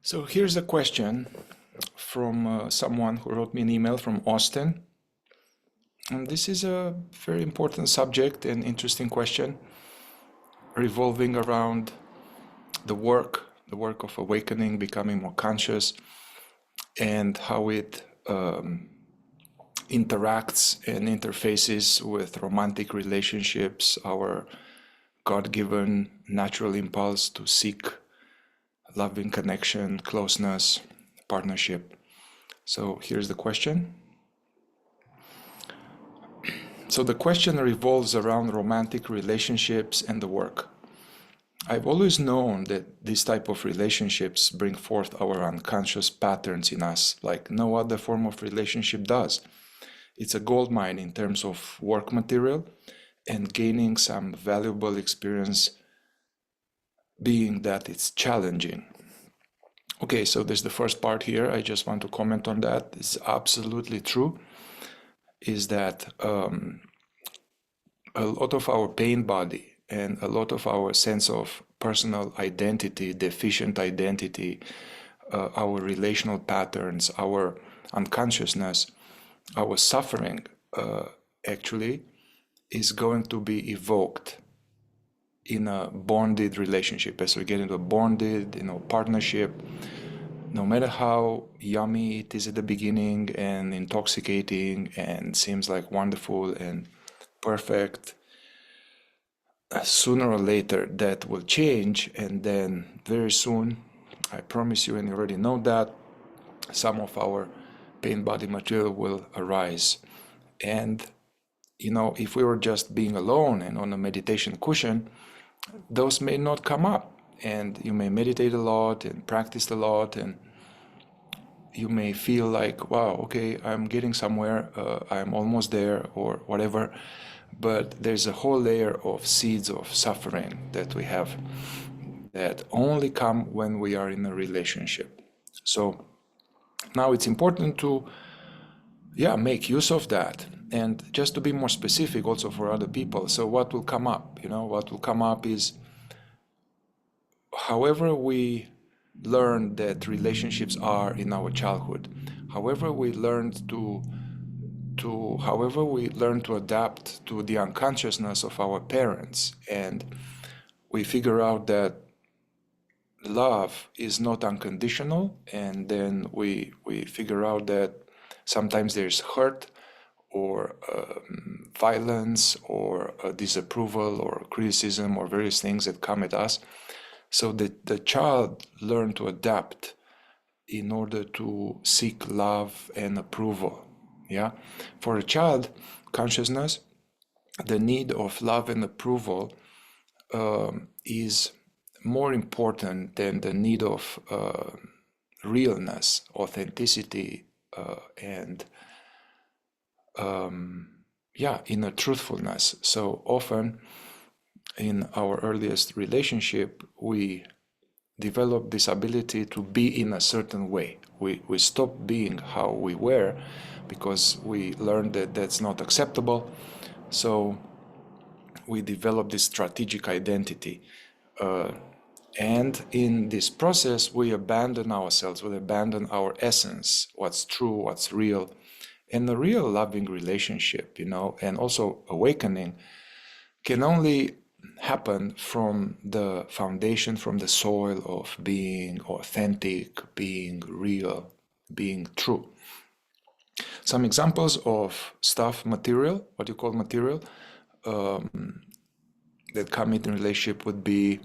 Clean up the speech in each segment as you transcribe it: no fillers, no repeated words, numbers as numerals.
So here's a question from someone who wrote me an email from Austin. And this is a very important subject and interesting question revolving around the work of awakening, becoming more conscious, and how it interacts and interfaces with romantic relationships, our God-given natural impulse to seek loving connection, closeness, partnership. So here's the question. So the question revolves around romantic relationships and the work. I've always known that this type of relationships bring forth our unconscious patterns in us, like no other form of relationship does. It's a goldmine in terms of work material and gaining some valuable experience, being that it's challenging. Okay, so there's the first part here. I just want to comment on that. It's absolutely true, is that a lot of our pain body and a lot of our sense of personal identity, deficient identity, our relational patterns, our unconsciousness, our suffering actually is going to be evoked in a bonded relationship. As we get into a bonded, partnership, no matter how yummy it is at the beginning and intoxicating and seems like wonderful and perfect, sooner or later that will change, and then very soon, I promise you, and you already know that, some of our pain body material will arise. And if we were just being alone and on a meditation cushion, those may not come up, and you may meditate a lot and practice a lot, and you may feel like, wow, okay, I'm getting somewhere, I'm almost there or whatever, but there's a whole layer of seeds of suffering that we have that only come when we are in a relationship. So now it's important to make use of that. And just to be more specific also for other people, so what will come up? What will come up is, however we learn that relationships are in our childhood, however we learn to adapt to the unconsciousness of our parents, and we figure out that love is not unconditional, and then we figure out that sometimes there's hurt or violence or disapproval or criticism or various things that come at us. So the child learned to adapt in order to seek love and approval. For a child consciousness, the need of love and approval is more important than the need of realness, authenticity, and inner truthfulness. So often in our earliest relationship, we develop this ability to be in a certain way. We stop being how we were because we learned that that's not acceptable. So we develop this strategic identity. And in this process, we abandon ourselves, we abandon our essence, what's true, what's real. And the real loving relationship, and also awakening can only happen from the foundation, from the soil of being authentic, being real, being true. Some examples of stuff, material, what you call material, that come into relationship would be,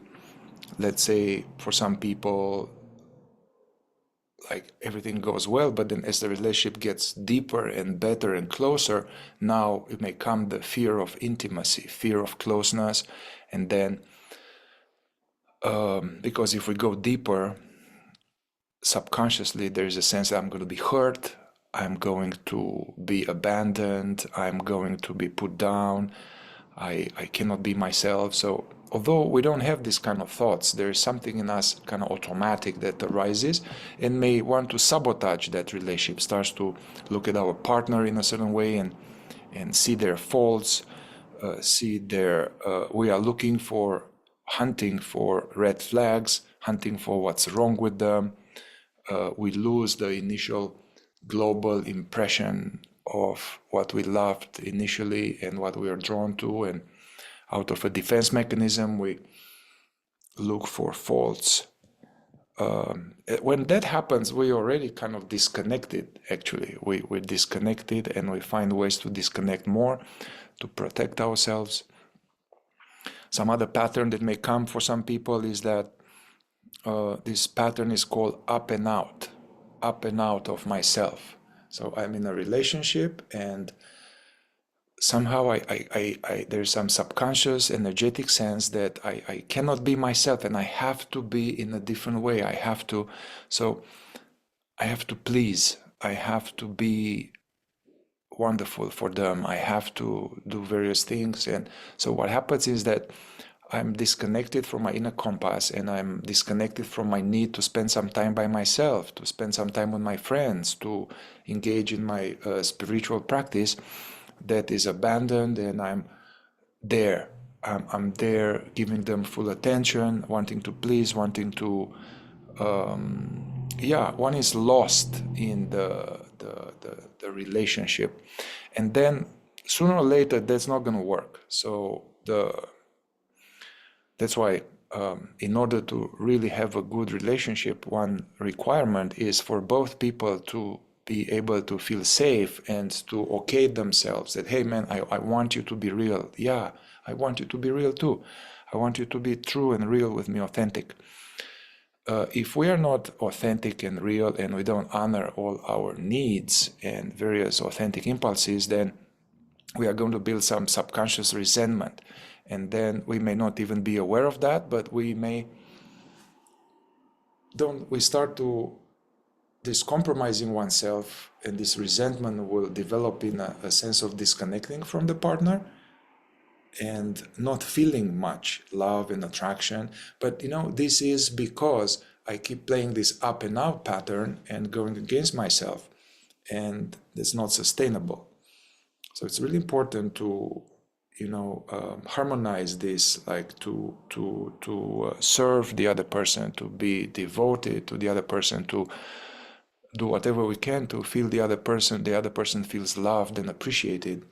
let's say, for some people, like everything goes well, but then as the relationship gets deeper and better and closer, now it may come the fear of intimacy, fear of closeness. And then, because if we go deeper, subconsciously, there's a sense that I'm going to be hurt, I'm going to be abandoned, I'm going to be put down, I cannot be myself. So although we don't have this kind of thoughts, there is something in us kind of automatic that arises and may want to sabotage that relationship, starts to look at our partner in a certain way and see their faults, we are looking for, hunting for red flags, hunting for what's wrong with them, we lose the initial global impression of what we loved initially and what we are drawn to, and out of a defense mechanism we look for faults. When that happens, we already kind of disconnected. Actually, we're disconnected, and we find ways to disconnect more to protect ourselves. Some other pattern that may come for some people is that this pattern is called up and out of myself. So I'm in a relationship, and somehow there's some subconscious energetic sense that I cannot be myself, and I have to be in a different way. I have to please, I have to be wonderful for them, I have to do various things. And so what happens is that I'm disconnected from my inner compass, and I'm disconnected from my need to spend some time by myself, to spend some time with my friends, to engage in my spiritual practice. That is abandoned, and I'm there. I'm there, giving them full attention, wanting to please, wanting to, one is lost in the relationship, and then sooner or later that's not going to work. So that's why, in order to really have a good relationship, one requirement is for both people to be able to feel safe and to okay themselves that, hey man, I want you to be real. Yeah, I want you to be real too. I want you to be true and real with me, authentic. If we are not authentic and real, and we don't honor all our needs and various authentic impulses, then we are going to build some subconscious resentment. And then we may not even be aware of that, but we start to this compromising oneself, and this resentment will develop in a sense of disconnecting from the partner and not feeling much love and attraction. But this is because I keep playing this up and out pattern and going against myself, and it's not sustainable. So it's really important to harmonize this, like to serve the other person, to be devoted to the other person, to do whatever we can to feel the other person feels loved and appreciated,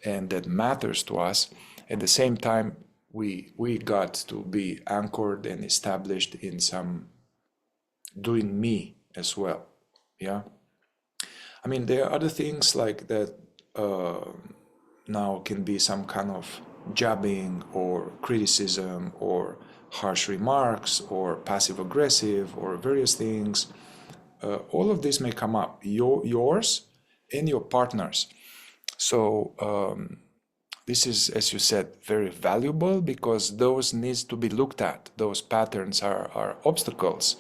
and that matters to us. At the same time, we got to be anchored and established in some doing me as well. Yeah, I mean, there are other things like that now can be some kind of jabbing or criticism or harsh remarks or passive aggressive or various things. All of this may come up, yours and your partner's. So this is, as you said, very valuable, because those needs to be looked at. Those patterns are obstacles.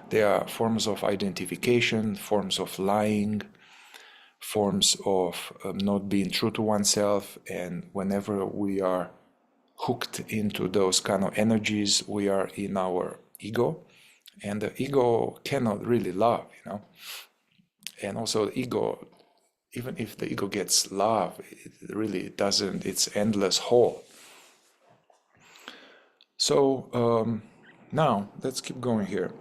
They are forms of identification, forms of lying, forms of not being true to oneself. And whenever we are hooked into those kind of energies, we are in our ego. And the ego cannot really love, And also the ego, even if the ego gets love, it really doesn't, it's endless hole. So now let's keep going here.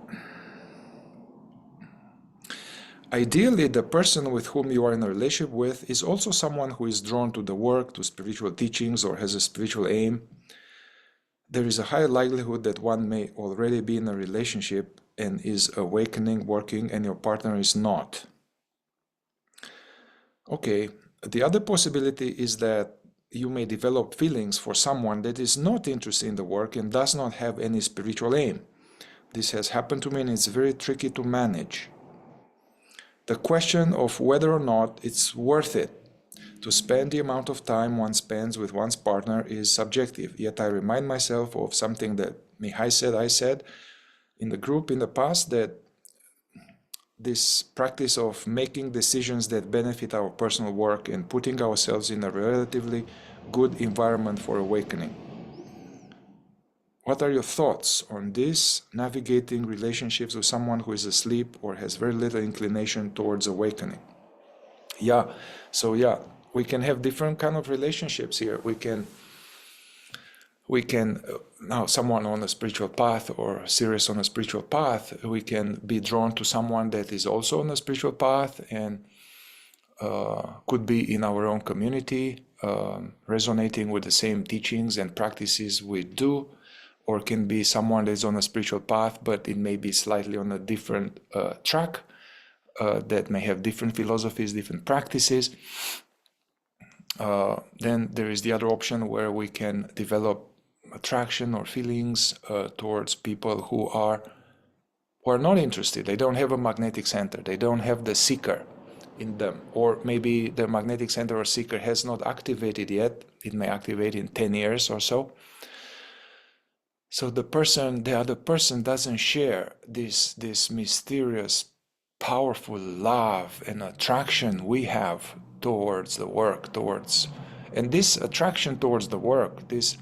Ideally, the person with whom you are in a relationship with is also someone who is drawn to the work, to spiritual teachings, or has a spiritual aim. There is a high likelihood that one may already be in a relationship and is awakening, working, and your partner is not. Okay, the other possibility is that you may develop feelings for someone that is not interested in the work and does not have any spiritual aim. This has happened to me, and it's very tricky to manage. The question of whether or not it's worth it to spend the amount of time one spends with one's partner is subjective. Yet I remind myself of something that Mihai said, I said in the group in the past, that this practice of making decisions that benefit our personal work and putting ourselves in a relatively good environment for awakening. What are your thoughts on this, navigating relationships with someone who is asleep or has very little inclination towards awakening? Yeah, so yeah, we can have different kind of relationships here. We we can, now someone on a spiritual path or serious on a spiritual path, we can be drawn to someone that is also on a spiritual path and could be in our own community, resonating with the same teachings and practices we do, or can be someone that is on a spiritual path, but it may be slightly on a different track, that may have different philosophies, different practices. Then there is the other option where we can develop attraction or feelings towards people who are not interested. They don't have a magnetic center. They don't have the seeker in them, or maybe the magnetic center or seeker has not activated yet. It may activate in 10 years or so. So the other person doesn't share this mysterious, powerful love and attraction we have towards the work, and this attraction towards the work, this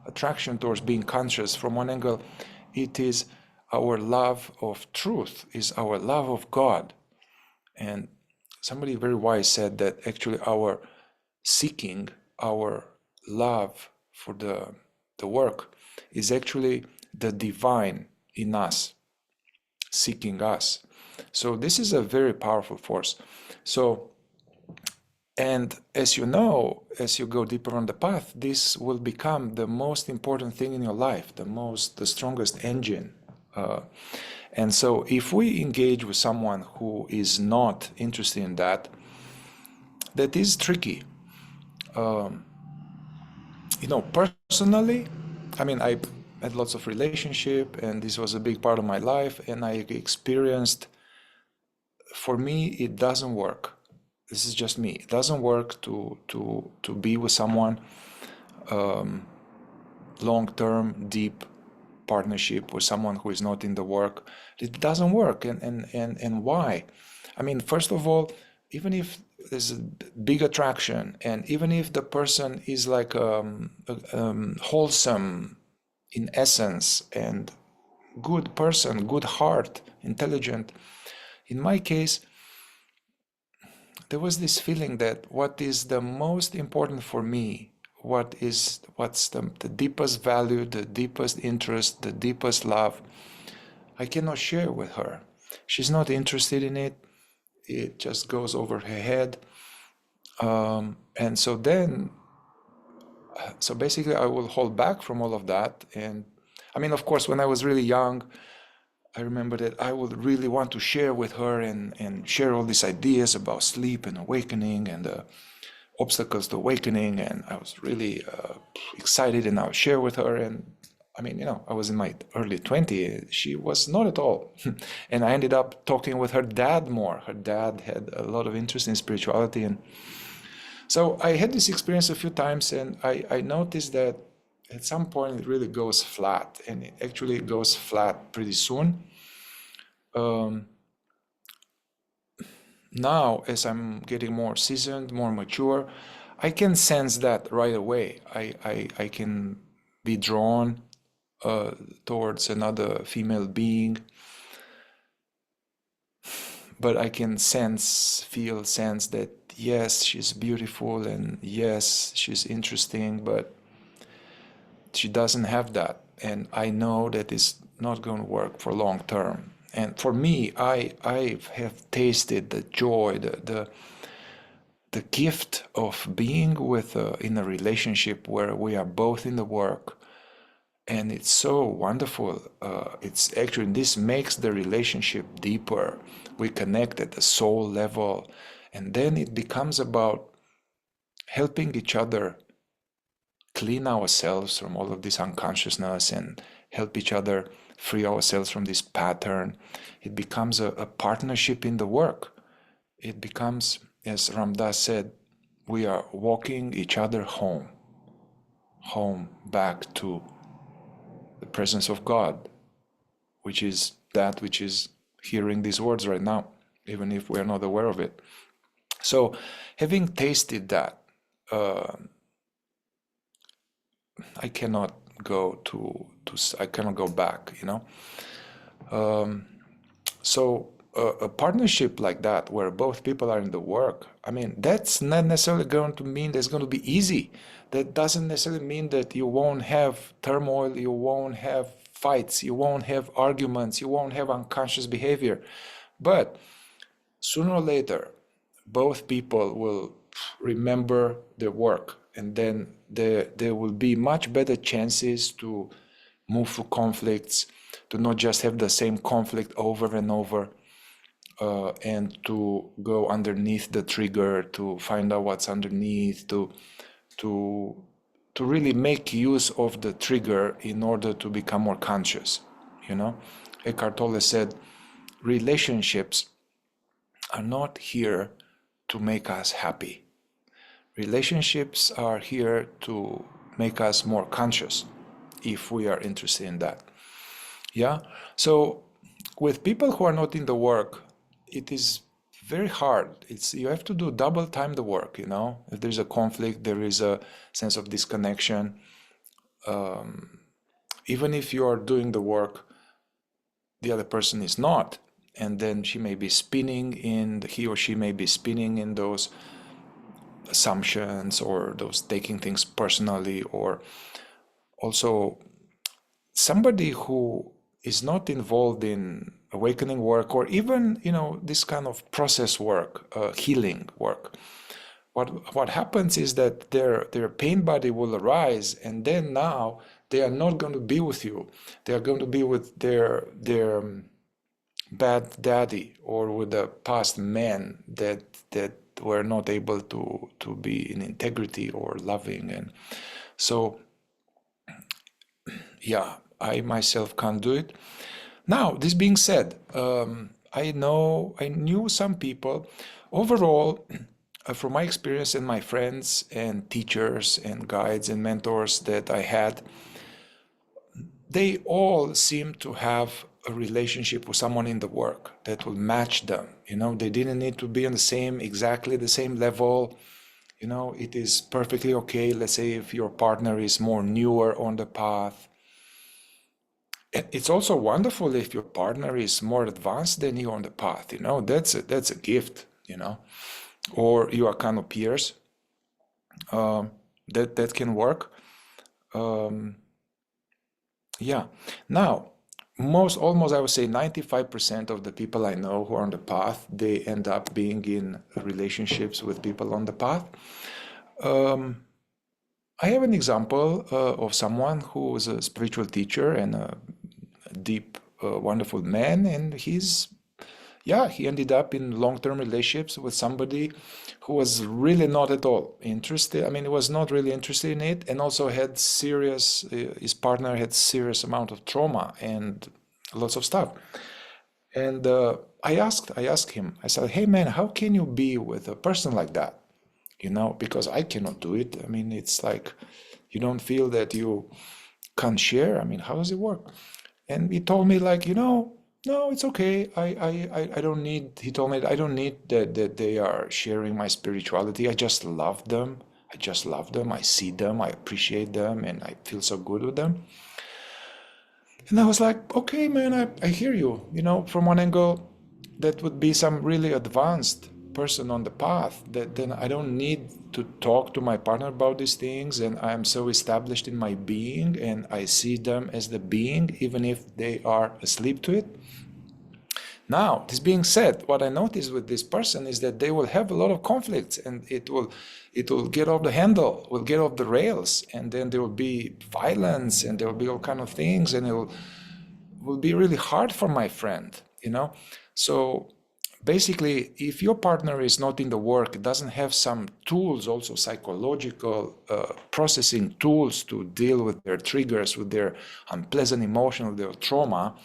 attraction towards being conscious, from one angle, it is our love of truth, is our love of God. And somebody very wise said that actually our seeking, our love for the work is actually the divine in us, seeking us. So this is a very powerful force. So, and as you know, as you go deeper on the path, this will become the most important thing in your life, the strongest engine. And so if we engage with someone who is not interested in that, that is tricky. Personally, I mean, I had lots of relationship, and this was a big part of my life, and I experienced, for me, it doesn't work. This is just me. It doesn't work to be with someone, long-term, deep partnership with someone who is not in the work. It doesn't work. And why? I mean, first of all, even if there's a big attraction, and even if the person is like wholesome in essence and good person, good heart, intelligent, in my case, there was this feeling that what is the most important for me, what's the deepest value, the deepest interest, the deepest love, I cannot share with her. She's not interested in it. It just goes over her head. And so basically I will hold back from all of that. And I mean, of course, when I was really young, I remember that I would really want to share with her and share all these ideas about sleep and awakening and the obstacles to awakening. And I was really excited, and I would share with her. And I mean, I was in my early 20s. She was not at all. And I ended up talking with her dad more. Her dad had a lot of interest in spirituality. And so I had this experience a few times, and I noticed that at some point it really goes flat, and it actually goes flat pretty soon. Now, as I'm getting more seasoned, more mature, I can sense that right away. I can be drawn towards another female being, but I can sense that yes, she's beautiful, and yes, she's interesting, but she doesn't have that, and I know that it's not going to work for long term. And for me, I have tasted the joy, the gift of being in a relationship where we are both in the work, and it's so wonderful. It's actually, this makes the relationship deeper. We connect at the soul level, and then it becomes about helping each other clean ourselves from all of this unconsciousness and help each other free ourselves from this pattern. It becomes a partnership in the work. It becomes, as Ram Dass said, we are walking each other home back to the presence of God, which is that which is hearing these words right now, even if we are not aware of it. So having tasted that, I cannot go I cannot go back, So a partnership like that, where both people are in the work, I mean, that's not necessarily going to mean that's going to be easy. That doesn't necessarily mean that you won't have turmoil, you won't have fights, you won't have arguments, you won't have unconscious behavior. But sooner or later, both people will remember their work, and then there will be much better chances to move through conflicts, to not just have the same conflict over and over, and to go underneath the trigger, to find out what's underneath, to really make use of the trigger in order to become more conscious. You know, Eckhart Tolle said, relationships are not here to make us happy. Relationships are here to make us more conscious, if we are interested in that. Yeah. So with people who are not in the work, it is very hard. You have to do double time the work, you know. If there's a conflict, there is a sense of disconnection. Even if you are doing the work, the other person is not. And then he or she may be spinning in those assumptions, or those taking things personally, or also somebody who is not involved in awakening work, or even, you know, this kind of process work, healing work. What happens is that their pain body will arise, and then now they are not going to be with you. They are going to be with their bad daddy, or with the past men that were not able to be in integrity or loving. And so, yeah, I myself can't do it. Now, this being said, I knew some people. Overall, from my experience and my friends and teachers and guides and mentors that I had, they all seem to have a relationship with someone in the work that will match them. You know, they didn't need to be on exactly the same level. You know, it is perfectly okay. Let's say if your partner is more newer on the path. It's also wonderful if your partner is more advanced than you on the path. You know, that's a gift. You know, or you are kind of peers. That can work. Yeah. Now, almost I would say 95% of the people I know who are on the path, they end up being in relationships with people on the path. I have an example of someone who was a spiritual teacher and a deep, wonderful man, and he ended up in long-term relationships with somebody who was really not at all interested. I mean, he was not really interested in it, and also had his partner had serious amount of trauma and lots of stuff. And I asked him, I said, hey man, how can you be with a person like that? You know, because I cannot do it. I mean, it's like, you don't feel that you can't share. I mean, how does it work? And he told me, like, you know, no, it's okay. I don't need, he told me, I don't need that they are sharing my spirituality. I just love them. I see them, I appreciate them, and I feel so good with them. And I was like, okay, man, I hear you. You know, from one angle, that would be some really advanced person on the path, that then I don't need to talk to my partner about these things, and I am so established in my being, and I see them as the being, even if they are asleep to it. Now, this being said, what I noticed with this person is that they will have a lot of conflicts, and it will get off the handle, will get off the rails, and then there will be violence, and there will be all kind of things, and it will be really hard for my friend, you know. So basically, if your partner is not in the work, doesn't have some tools, also psychological processing tools to deal with their triggers, with their unpleasant emotion, their trauma,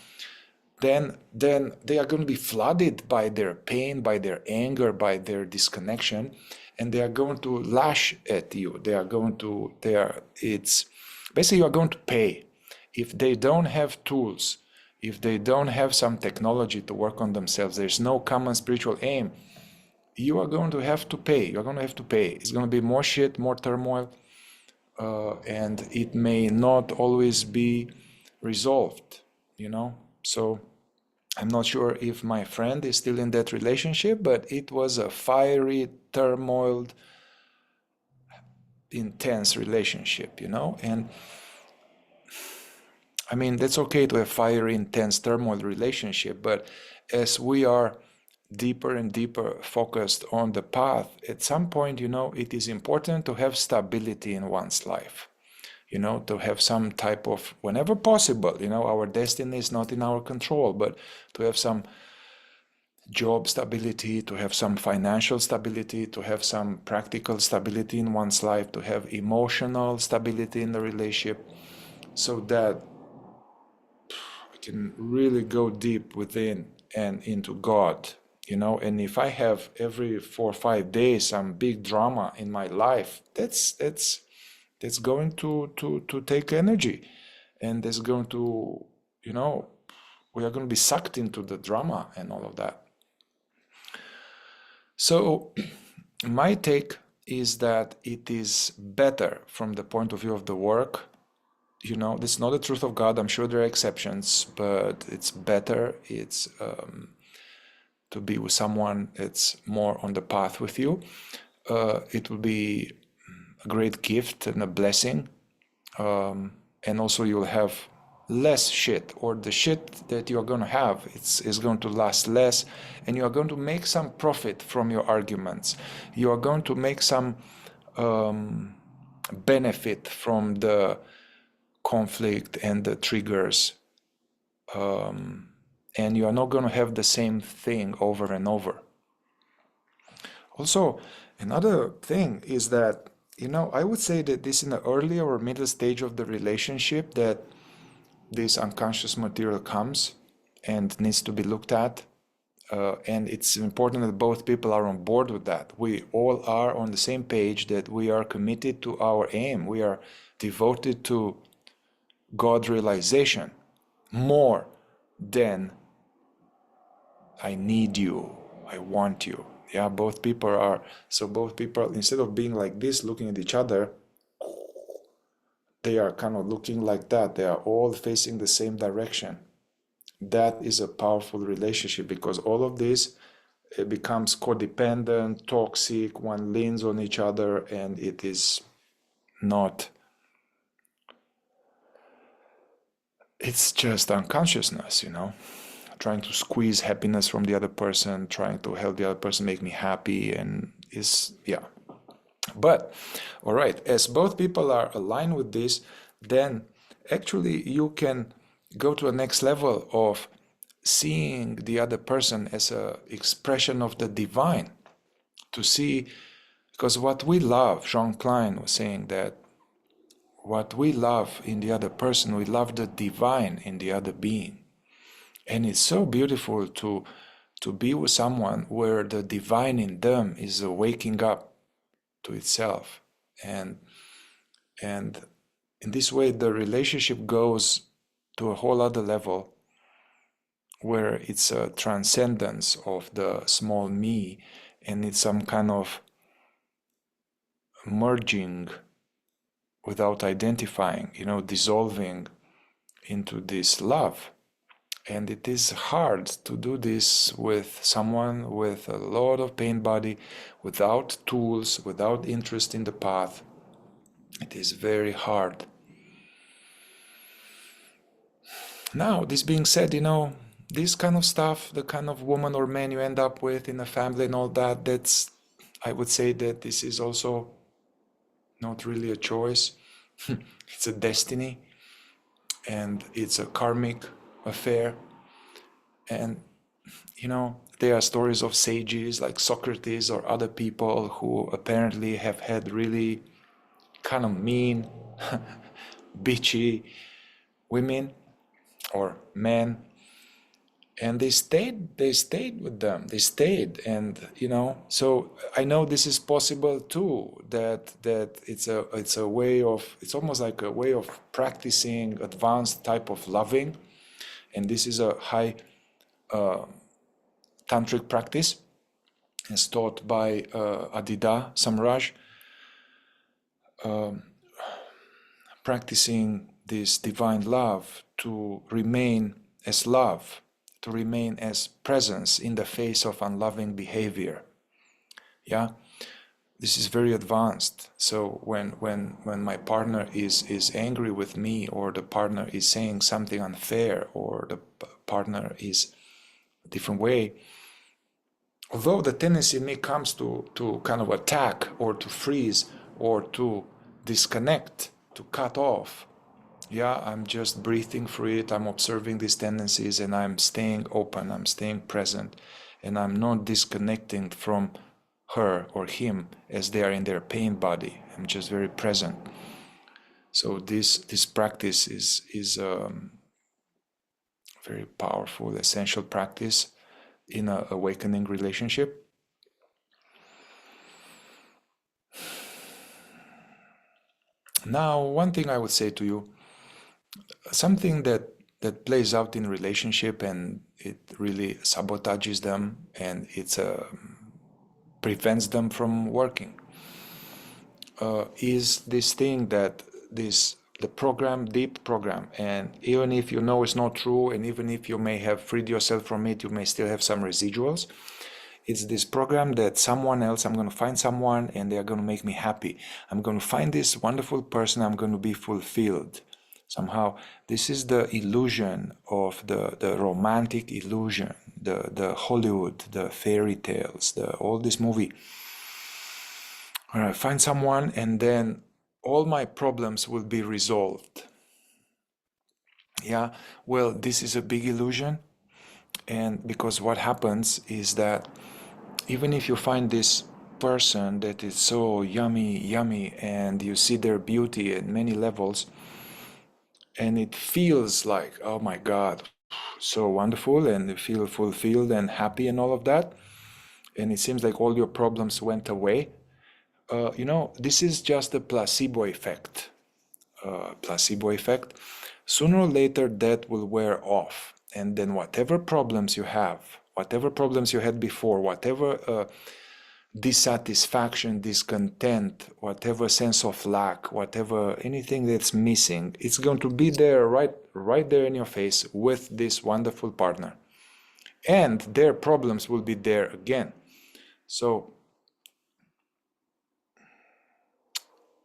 then they are going to be flooded by their pain, by their anger, by their disconnection, and they are going to lash at you. It's basically, you are going to pay. If they don't have tools, if they don't have some technology to work on themselves, there's no common spiritual aim, you are going to have to pay. You're going to have to pay. It's going to be more shit, more turmoil, and it may not always be resolved, you know? So I'm not sure if my friend is still in that relationship, but it was a fiery, turmoil, intense relationship, you know? And I mean, that's okay to have fiery, intense, turmoil relationship, but as we are deeper and deeper focused on the path, at some point, you know, it is important to have stability in one's life, you know, to have some type of, whenever possible, you know, our destiny is not in our control, but to have some job stability, to have some financial stability, to have some practical stability in one's life, to have emotional stability in the relationship, so that I can really go deep within and into God, you know. And if I have every 4 or 5 days some big drama in my life, that's going to take energy, and that's going to, you know, we are going to be sucked into the drama and all of that. So my take is that it is better from the point of view of the work. You know, this is not the truth of God. I'm sure there are exceptions, but it's better. It's to be with someone that's more on the path with you. It will be a great gift and a blessing. And also you'll have less shit, or the shit that you're going to have is going to last less, and you are going to make some profit from your arguments. You are going to make some benefit from the conflict and the triggers, and you are not going to have the same thing over and over. Also, another thing is that, you know, I would say that this in the early or middle stage of the relationship, that this unconscious material comes and needs to be looked at. And it's important that both people are on board with that. We all are on the same page, that we are committed to our aim. We are devoted to God realization more than I need you, I want you. Yeah, both people are. So both people, instead of being like this, looking at each other, they are kind of looking like that. They are all facing the same direction. That is a powerful relationship, because all of this, it becomes codependent, toxic, one leans on each other, and it is not, it's just unconsciousness, you know, trying to squeeze happiness from the other person, trying to help the other person make me happy, and is, yeah. But, all right, as both people are aligned with this, then actually you can go to a next level of seeing the other person as an expression of the divine. To see, because what we love, Jean Klein was saying that what we love in the other person, we love the divine in the other being. And it's so beautiful to be with someone where the divine in them is waking up to itself. And in this way, the relationship goes to a whole other level, where it's a transcendence of the small me, and it's some kind of merging without identifying, you know, dissolving into this love. And it is hard to do this with someone with a lot of pain body, without tools, without interest in the path. It is very hard. Now, this being said, you know, this kind of stuff, the kind of woman or man you end up with in a family and all that, that's, I would say that this is also not really a choice. It's a destiny, and it's a karmic affair. And, you know, there are stories of sages like Socrates or other people who apparently have had really kind of mean, bitchy women or men, and they stayed with them, they stayed. And, you know, so I know this is possible too, that it's a way of, it's almost like a way of practicing advanced type of loving. And this is a high tantric practice, as taught by Adida Samraj, practicing this divine love to remain as love, to remain as presence in the face of unloving behavior. Yeah, this is very advanced. So when my partner is angry with me, or the partner is saying something unfair, or the partner is a different way, although the tendency in me comes to kind of attack, or to freeze, or to disconnect, to cut off, yeah, I'm just breathing through it. I'm observing these tendencies, and I'm staying open, I'm staying present, and I'm not disconnecting from her or him as they are in their pain body. I'm just very present. So this practice is very powerful, essential practice in an awakening relationship. Now, one thing I would say to you, something that plays out in relationship, and it really sabotages them, and it prevents them from working, is this thing that the program, deep program, and even if you know it's not true, and even if you may have freed yourself from it, you may still have some residuals. It's this program that someone else, I'm going to find someone and they're going to make me happy. I'm going to find this wonderful person, I'm going to be fulfilled. Somehow, this is the illusion of the romantic illusion, the Hollywood, the fairy tales, all this movie. All right, find someone and then all my problems will be resolved. Yeah, well, this is a big illusion. And because what happens is that even if you find this person that is so yummy, and you see their beauty at many levels, and it feels like, oh my God, so wonderful, and you feel fulfilled and happy and all of that, and it seems like all your problems went away, this is just a placebo effect. Sooner or later that will wear off, and then whatever problems you have, whatever problems you had before, whatever dissatisfaction, discontent, whatever sense of lack, whatever, anything that's missing, it's going to be there, right there in your face with this wonderful partner, and their problems will be there again. So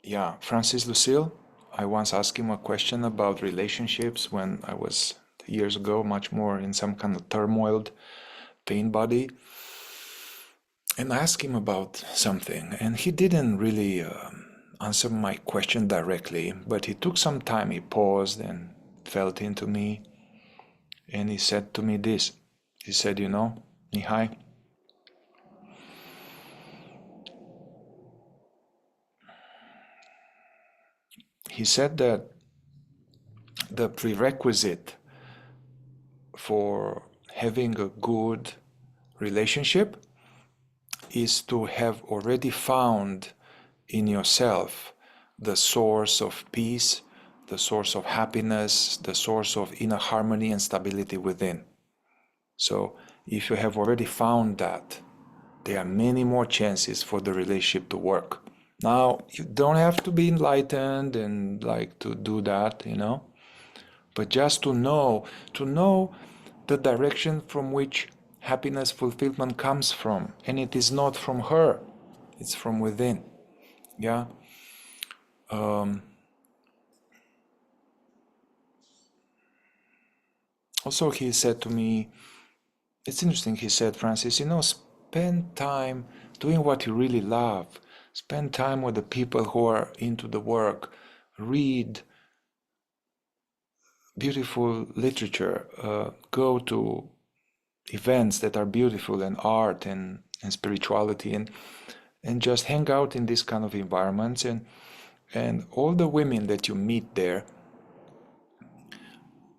yeah, Francis Lucille, I once asked him a question about relationships when I was years ago, much more in some kind of turmoiled pain body. And I asked him about something, and he didn't really answer my question directly, but he took some time, he paused and felt into me, and he said to me this. He said, Mihai, he said that the prerequisite for having a good relationship is to have already found in yourself the source of peace, the source of happiness, the source of inner harmony and stability within. So if you have already found that, there are many more chances for the relationship to work. Now, you don't have to be enlightened and like to do that, but just to know the direction from which happiness, fulfillment comes from. And it is not from her, it's from within. Yeah. Also, he said to me, it's interesting, he said, Francis, spend time doing what you really love. Spend time with the people who are into the work. Read beautiful literature. Go to events that are beautiful, and art and spirituality, and just hang out in these kind of environments. And all the women that you meet there,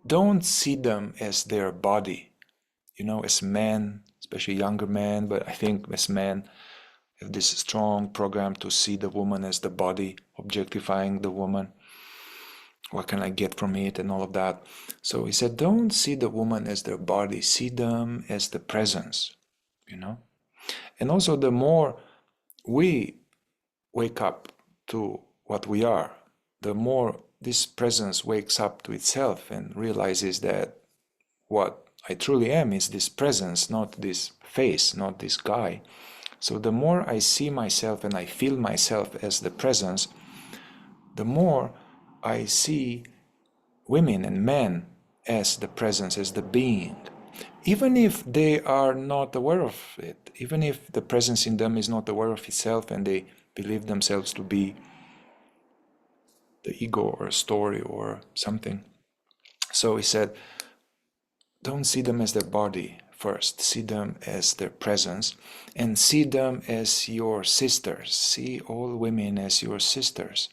don't see them as their body. As men, especially younger men, but I think as men have this strong program to see the woman as the body, objectifying the woman. What can I get from it and all of that? So he said, don't see the woman as their body, see them as the presence, And also the more we wake up to what we are, the more this presence wakes up to itself and realizes that what I truly am is this presence, not this face, not this guy. So the more I see myself and I feel myself as the presence, the more I see women and men as the presence, as the being. Even if they are not aware of it, even if the presence in them is not aware of itself and they believe themselves to be the ego or a story or something. So he said, don't see them as their body first, see them as their presence, and see them as your sisters. See all women as your sisters,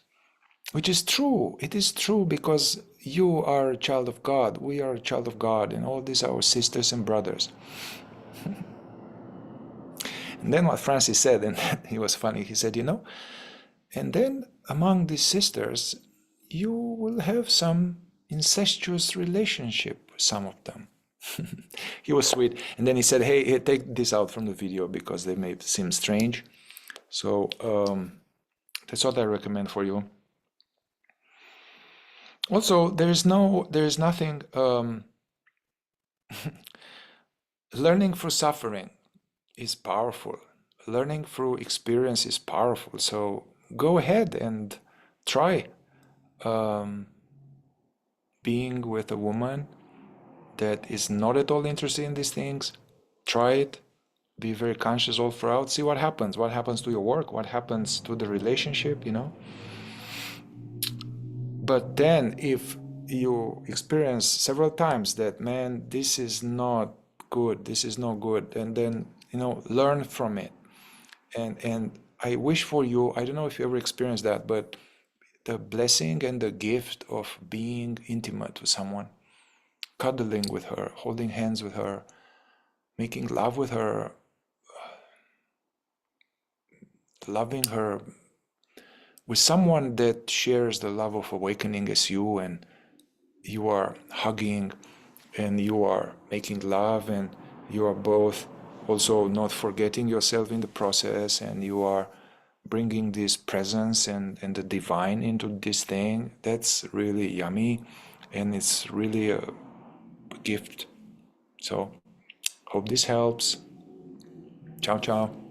which is true. It is true, because you are a child of God, we are a child of God, and all these are our sisters and brothers. And then what Francis said, and he was funny, he said, and then among these sisters, you will have some incestuous relationship, some of them. He was sweet. And then he said, hey, take this out from the video because they may seem strange. So that's what I recommend for you. Also, there is nothing, learning through suffering is powerful. Learning through experience is powerful. So go ahead and try being with a woman that is not at all interested in these things. Try it. Be very conscious all throughout. See what happens. What happens to your work? What happens to the relationship, But then if you experience several times that, man, this is not good, this is not good, and then, learn from it. And I wish for you, I don't know if you ever experienced that, but the blessing and the gift of being intimate with someone, cuddling with her, holding hands with her, making love with her, loving her, with someone that shares the love of awakening as you, and you are hugging and you are making love, and you are both also not forgetting yourself in the process, and you are bringing this presence and the divine into this thing. That's really yummy, and it's really a gift. So hope this helps. Ciao, ciao.